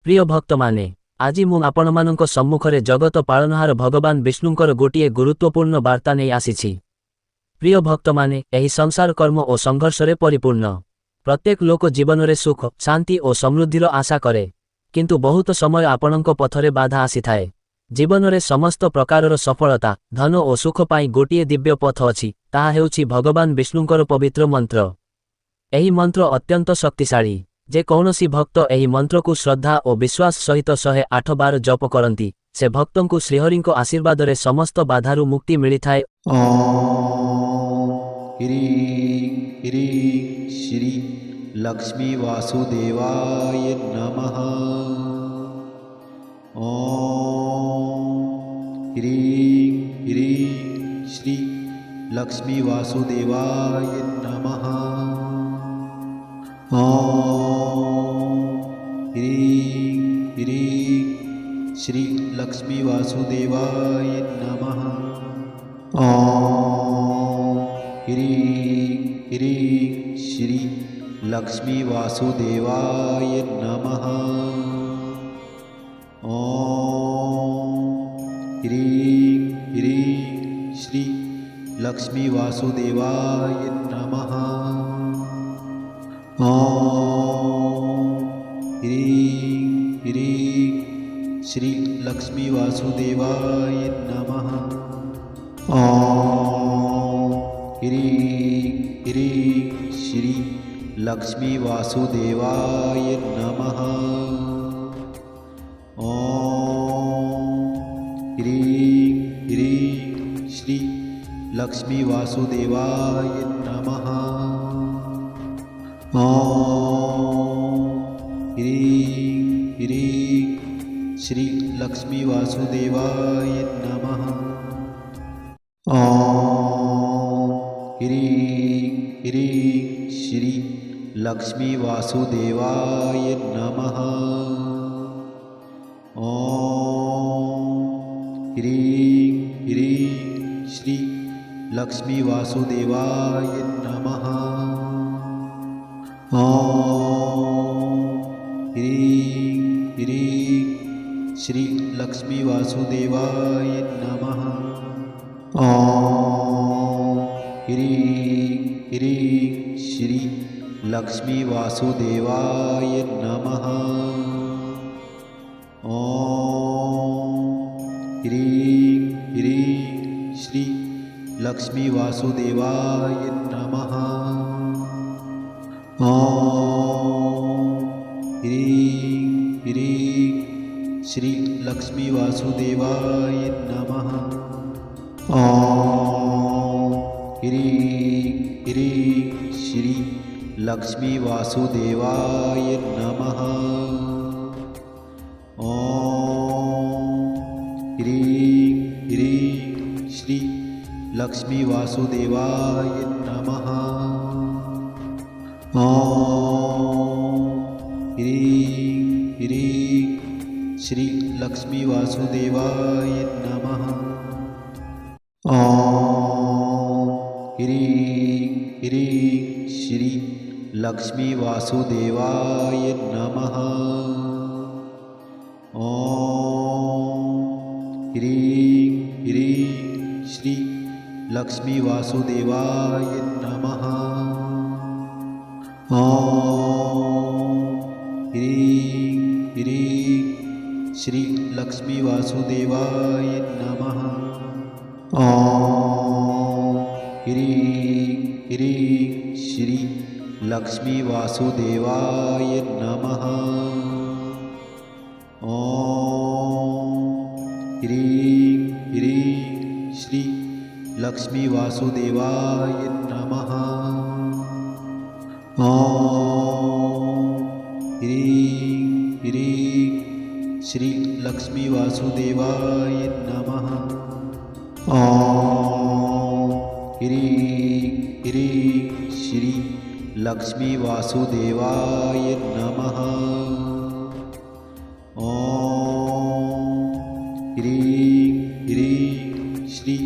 प्रिय भक्त माने आज मु आपणमानंक सम्मुखरे जगत पालनहार भगवान विष्णुंकर गोटिए गुरुत्वपूर्ण वार्ता नहीं आसीछि। प्रिय भक्त माने एही संसार कर्म और संघर्ष रे परिपूर्ण। प्रत्येक लोक जीवन रे सुख शांति और समृद्धिर आशा करे, किंतु बहुत समय आपणंक पथरे बाधा आसी थाए। जीवन रे समस्त प्रकारर सफलता धन और सुख पाई गोटिए दिव्य पथ अछि, ताहा हेउछि भगवान विष्णुंकर पवित्र मंत्र। एही मंत्र अत्यंत शक्तिशाली। जे कौनसी भक्त एही मंत्र को श्रद्धा और विश्वास सहित 108 बार जप करती से भक्तों को श्रीहरि आशीर्वाद रे समस्त बाधारू मुक्ति मिली थाए। ह्रीं ह्रीं श्री लक्ष्मी वासुदेवाय नमः। ओम ह्रीं ह्रीं श्री लक्ष्मी वासुदेवाय नमः। ओम ह्रीं ह्रीं श्री लक्ष्मी वासुदेवाय नमः। ओम ह्रीं ह्रीं श्री लक्ष्मी वासुदेवाय नमः। ओम ह्रीं ह्रीं श्री लक्ष्मी वासुदेवाय नमः। ओम ह्रीं ह्रीं श्री लक्ष्मी वासुदेवाय नमः। ओम ह्रीं ह्रीं श्री लक्ष्मी वासुदेवाय नमः। ओम ह्रीं ह्रीं श्री लक्ष्मी वासुदेवाय नमः। ओम ह्रीं ह्रीं श्री लक्ष्मी वासुदेवाय नमः। ओम ह्रीं ह्रीं श्री लक्ष्मी वासुदेवाय नमः। ओम ह्रीं ह्रीं श्री लक्ष्मी वासुदेवाय नमः। ओम ह्रीं ह्रीं श्री लक्ष्मी वासुदेवाय नमः। ओम ह्रीं ह्रीं श्री लक्ष्मी वासुदेवाय नमः। ओम ह्रीं ह्रीं श्री लक्ष्मी वासुदेवाय नमः। ओम ह्रीं ह्रीं श्री लक्ष्मी वासुदेवाय नमः। ओम ह्रीं ह्रीं श्री लक्ष्मी वासुदेवाय नमः। ओम ह्रीं ह्रीं श्री लक्ष्मी वासुदेवाय नमः। ओम ह्रीं ह्रीं श्री लक्ष्मी वासुदेवाय नमः। ओम ह्रीं ह्रीं श्री लक्ष्मी वासुदेवाय नमः। ओम ह्रीं ह्रीं श्री लक्ष्मी वासुदेवाय नमः। ओम ह्रीं ह्रीं श्री लक्ष्मी वासुदेवाय नमः। ओम ह्रीं ह्रीं श्री लक्ष्मी वासुदेवाय नमः। ओम ह्रीं ह्रीं श्री लक्ष्मी वासुदेवाय नमः। ओम ह्रीं ह्रीं श्री लक्ष्मी वासुदेवाय नमः। ओम ह्रीं ह्रीं श्री लक्ष्मी वासुदेवाय नमः। ओम ह्रीं ह्रीं श्री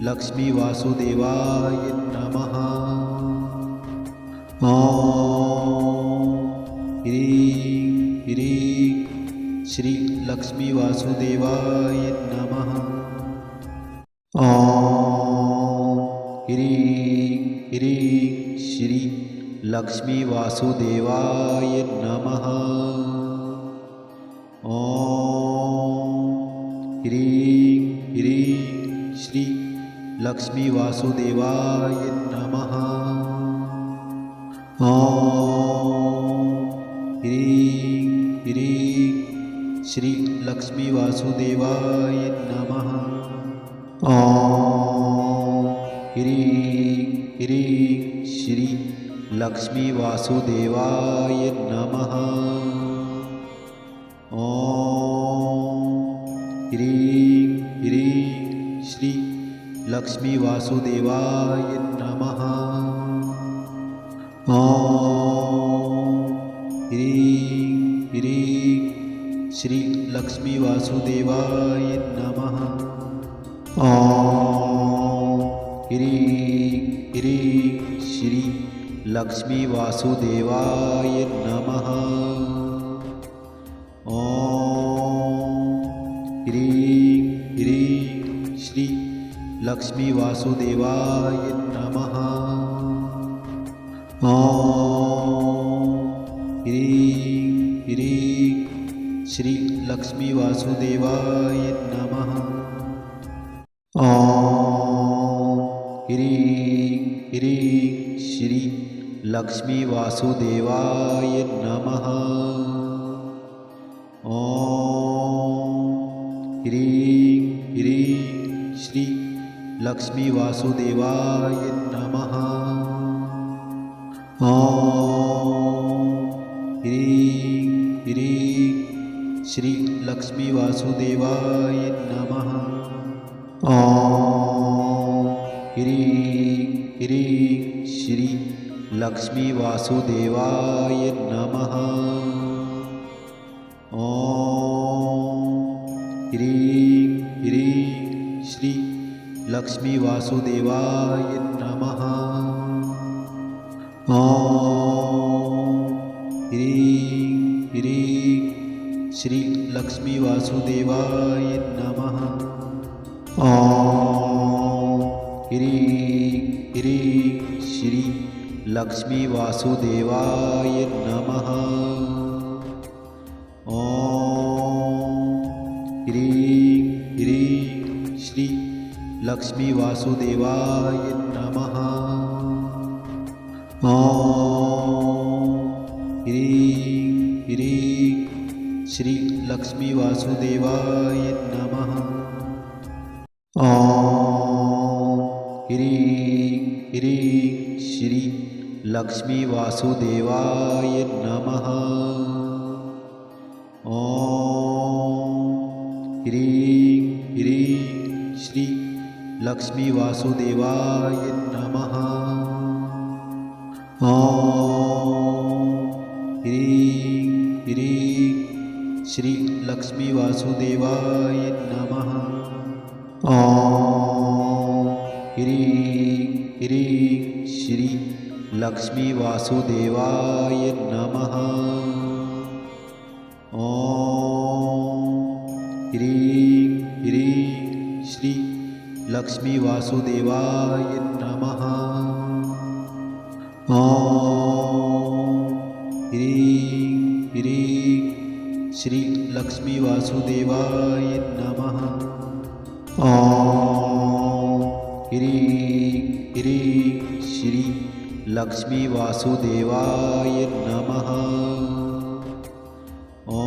लक्ष्मी वासुदेवाय नमः। ओम ह्रीं ह्रीं श्री लक्ष्मी वासुदेवाय नमः। ॐ ह्रीं ह्रीं श्री लक्ष्मी वासुदेवाय नमः। ॐ ह्रीं ह्रीं श्री लक्ष्मी वासुदेवाय नमः। ॐ ह्रीं ह्रीं श्री लक्ष्मी वासुदेवाय नमः। ॐ ह्रीं ह्रीं श्री लक्ष्मी वासुदेवाय नमः। ॐ ह्रीं ह्रीं श्री लक्ष्मी वासुदेवाय नमः। ॐ ह्रीं ह्रीं श्री लक्ष्मी वासुदेवाय नमः। ॐ ह्रीं ह्रीं श्री लक्ष्मी वासुदेवाय नमः। ॐ ह्रीं ह्रीं श्री लक्ष्मी वासुदेवाय नमः। ॐ ह्रीं ह्रीं श्री लक्ष्मी वासुदेवाय नमः। ॐ ह्रीं ह्रीं श्री लक्ष्मी वासुदेवाय नमः। ॐ ह्रीं ह्रीं श्री लक्ष्मी वासुदेवाय नमः। ॐ ह्रीं ह्रीं श्री लक्ष्मी वासुदेवाय नमः। ॐ ह्रीं ह्रीं श्री लक्ष्मी वासुदेवाय नमः। ॐ ह्रीं ह्रीं श्री लक्ष्मी वासुदेवाय नमः। ॐ ह्रीं ह्रीं श्री लक्ष्मी वासुदेवाय नमः। ॐ ह्रीं ह्रीं श्री लक्ष्मी वासुदेवाय नमः। ॐ ह्रीं ह्रीं श्री लक्ष्मी वासुदेवाय नमः। ॐ ह्रीं ह्रीं श्री लक्ष्मी वासुदेवाय नमः। ॐ ह्रीं ह्रीं श्री लक्ष्मी वासुदेवाय नमः। ॐ ह्रीं ह्रीं श्री लक्ष्मी वासुदेवाय नमः। ॐ ह्रीं ह्रीं श्री लक्ष्मी वासुदेवाय नमः। ॐ ह्रीं ह्रीं श्री लक्ष्मी वासुदेवाय नमः। ॐ ह्रीं ह्रीं श्री लक्ष्मी वासुदेवाय नमः। ॐ ह्रीं ह्रीं श्री लक्ष्मी वासुदेवाय नमः। ॐ ह्रीं ह्रीं श्री लक्ष्मी वासुदेवाय नमः। ॐ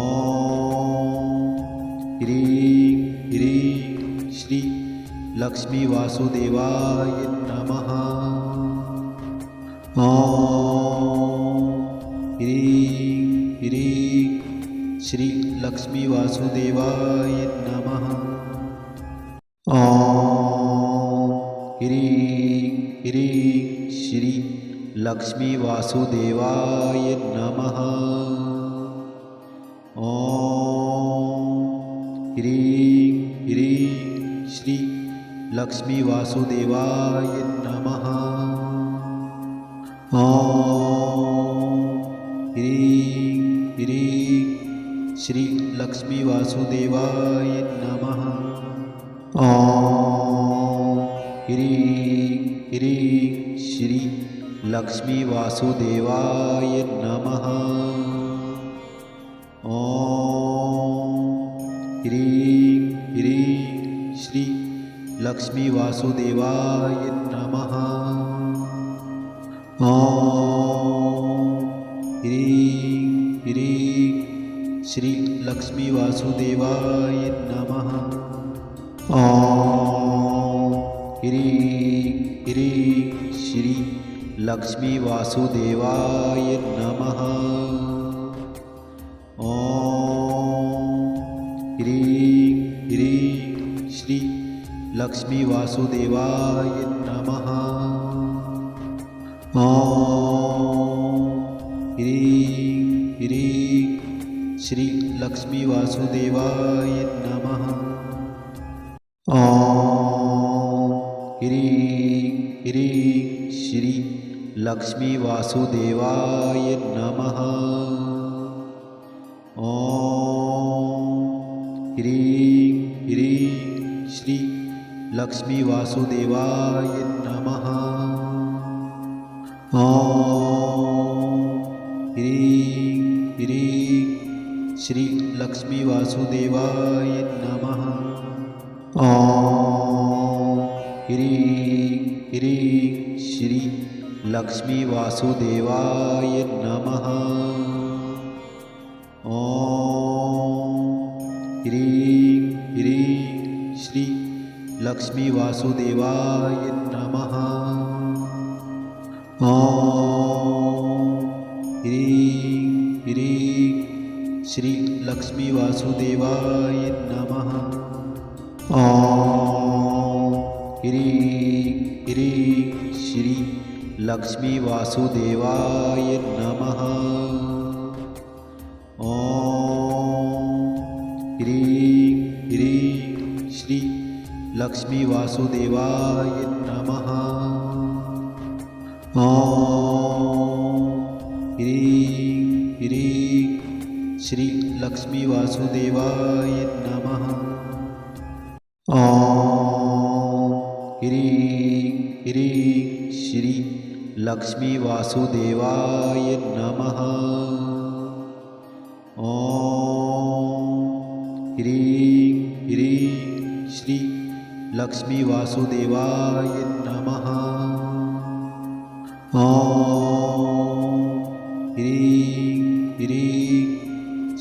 ह्रीं ह्रीं श्री लक्ष्मी वासुदेवाय नमः। ॐ ह्रीं ह्रीं श्री लक्ष्मी वासुदेवाय नमः। ॐ ह्रीं ह्रीं श्री लक्ष्मी वासुदेवाय नमः। ॐ ह्रीं ह्रीं श्री लक्ष्मी वासुदेवाय नमः। ॐ ह्रीं ह्रीं श्री लक्ष्मी वासुदेवाय नमः। ॐ ह्रीं ह्रीं श्री लक्ष्मी वासुदेवाय नमः। ॐ ह्रीं ह्रीं श्री लक्ष्मी वासुदेवाय नमः। ॐ ह्रीं ह्रीं श्री लक्ष्मी वासुदेवाय नमः। ॐ ह्रीं ह्रीं श्री लक्ष्मी वासुदेवाय नमः। ॐ ह्रीं ह्रीं श्री लक्ष्मी वासुदेवाय नमः। ॐ ह्रीं ह्रीं श्री लक्ष्मी वासुदेवाय नमः। ॐ ह्रीं ह्रीं श्री लक्ष्मी वासुदेवाय नमः। ॐ ह्रीं ह्रीं श्री लक्ष्मी वासुदेवाय नमः। ॐ ह्रीं ह्रीं श्री लक्ष्मी वासुदेवाय नमः। ॐ ह्रीं ह्रीं श्री लक्ष्मी वासुदेवाय नमः। ॐ ह्रीं ह्रीं श्री लक्ष्मी वासुदेवाय नमः। ॐ ह्रीं ह्रीं श्री लक्ष्मी वासुदेवाय नमः। ॐ ह्रीं ह्रीं श्री लक्ष्मी वासुदेवाय नमः। ॐ ह्रीं ह्रीं श्री लक्ष्मी वासुदेवाय नमः। ॐ ह्रीं ह्रीं श्री लक्ष्मी वासुदेवाय नमः। ॐ ह्रीं ह्रीं श्री लक्ष्मी वासुदेवाय नमः। ॐ ह्रीं ह्रीं श्री लक्ष्मी वासुदेवाय नमः। ॐ ह्रीं ह्रीं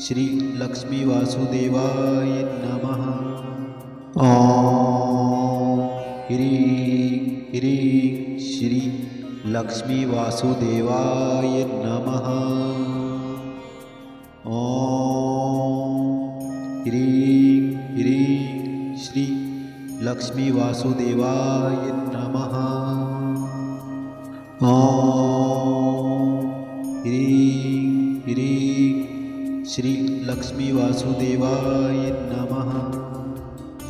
श्री लक्ष्मी वासुदेवाय नमः। ॐ ह्रीं ह्रीं श्री लक्ष्मी वासुदेवाय नमः। ॐ ह्रीं ह्रीं श्री लक्ष्मी वासुदेवाय नमः। ॐ ह्रीं ह्रीं श्री लक्ष्मी वासुदेवाय नमः।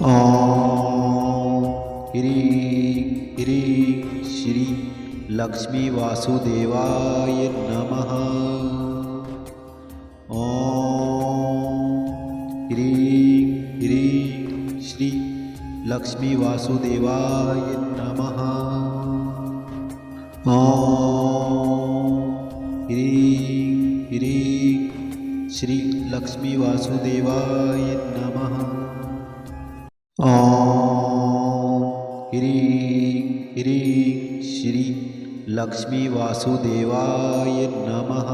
ॐ ह्रीं ह्रीं श्री लक्ष्मी वासुदेवाय नमः। ॐ ह्रीं ह्रीं श्री लक्ष्मी वासुदेवाय नमः। ॐ ह्रीं ह्रीं श्री लक्ष्मी वासुदेवाय नमः। ॐ ह्रीं ह्रीं श्री लक्ष्मी वासुदेवाय नमः।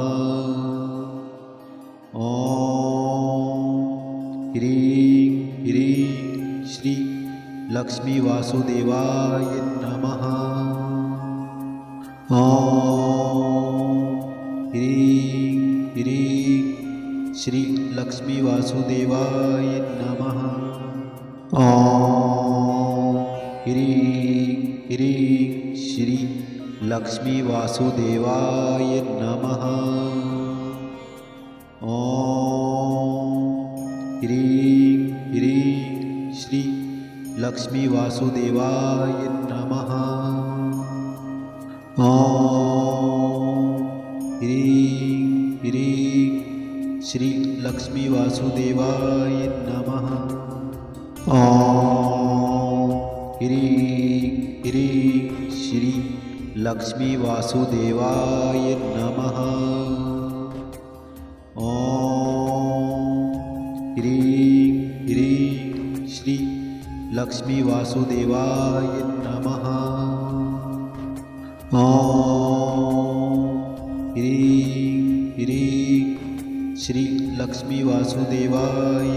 ॐ ह्रीं ह्रीं श्री लक्ष्मी वासुदेवाय नमः। ॐ ह्रीं ह्रीं श्री लक्ष्मी वासुदेवाय नमः। ॐ ह्रीं ह्रीं श्री लक्ष्मी वासुदेवाय नमः। ॐ ह्रीं ह्रीं श्री लक्ष्मी वासुदेवाय नमः। ॐ ह्रीं ह्रीं श्री लक्ष्मी वासुदेवाय नमः। ॐ ह्रीं ह्रीं श्री लक्ष्मी वासुदेवाय नमः। ॐ ह्रीं ह्रीं श्री लक्ष्मी वासुदेवाय नमः। ॐ ह्रीं ह्रीं श्री लक्ष्मी वासुदेवाय